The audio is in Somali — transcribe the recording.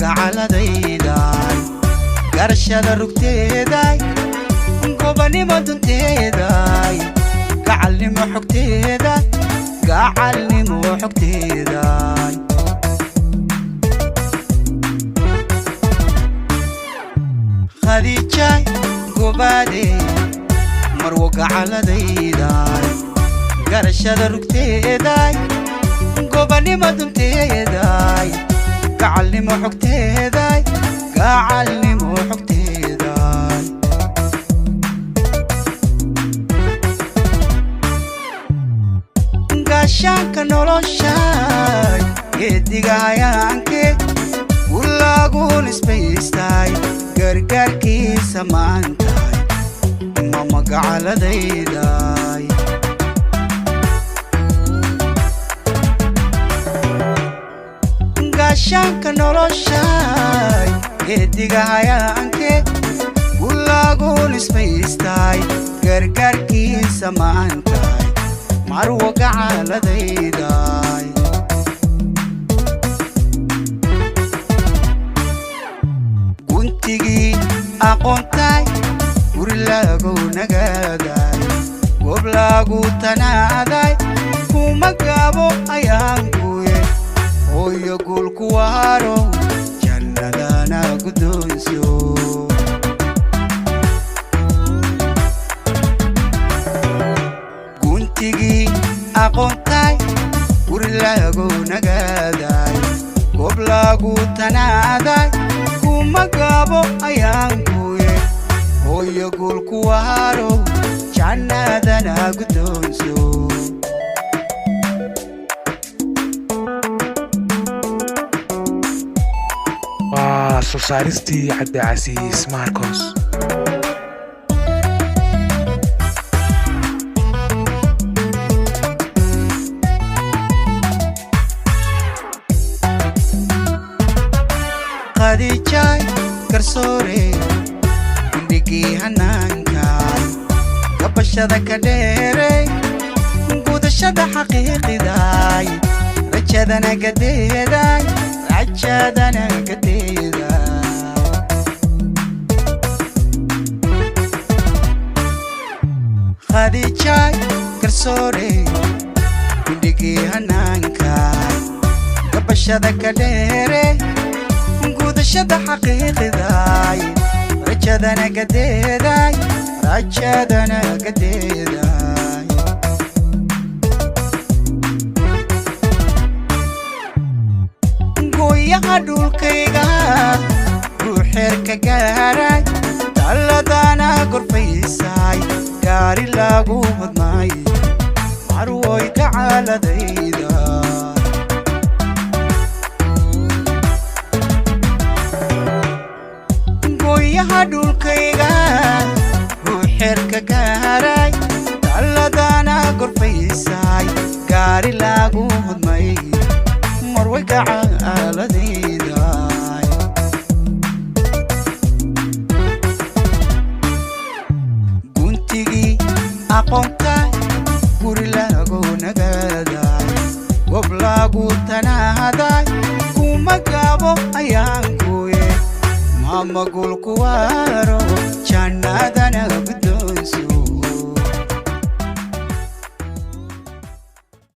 وقعلديداي قرشada rugteeday gobanimo dunteeday gacalnimo xogteeday gacalnimo xogteeday khadijay gobade mar waqacaladiiday garashada rugteeday gobanimo dunteeday gacalnimo xogteeday gacalnimo xogteeday gaashaanka noloshay geediga hayaanke gulaguun isbaystay gargaarkiisa maantay ma magacaladiiday gaashaanka noloshay geediga hayaanke gulaguun isbaystay gargaarkiisa maantay mar waqacaladiiday guntigii aqoontay guri lagu nagaaday goob lagu tanaaday kuma gabo ayaankuye hooyo gulku waaro jannadana guddoonso guntigii aqoontay guri lagu nagaaday goob lagu tanaaday kuma gabo ayaankuye hooyo gulku waaro jannadana guddoonso soo saaristii Cabdicasiis Marcos khadijay garsoore indhigi hanaankaay gabashada ka dheeray gudashada xaqiiqiday rajadana gadeeday rajadana gadeeday khadijay garsoore indhigi hanaankaay gabashada ka dheeray gudashada xaqiiqiday rajadana gadeeday rajadana gadeeday gooyaha dhulkayga ruuxeerka gaaray taladana gorfaysay gaari lagu hodmay marwoy gacaladayda gooyaha dhulkayga ruuxeerka gaaray taladana gorfaysay gaari lagu hodmay marwoy gacaladayda guntigii aqoontay guri lagu nagaaday goob lagu tanaaday kuma gabo ayaankuye mama gulku waaro jannadana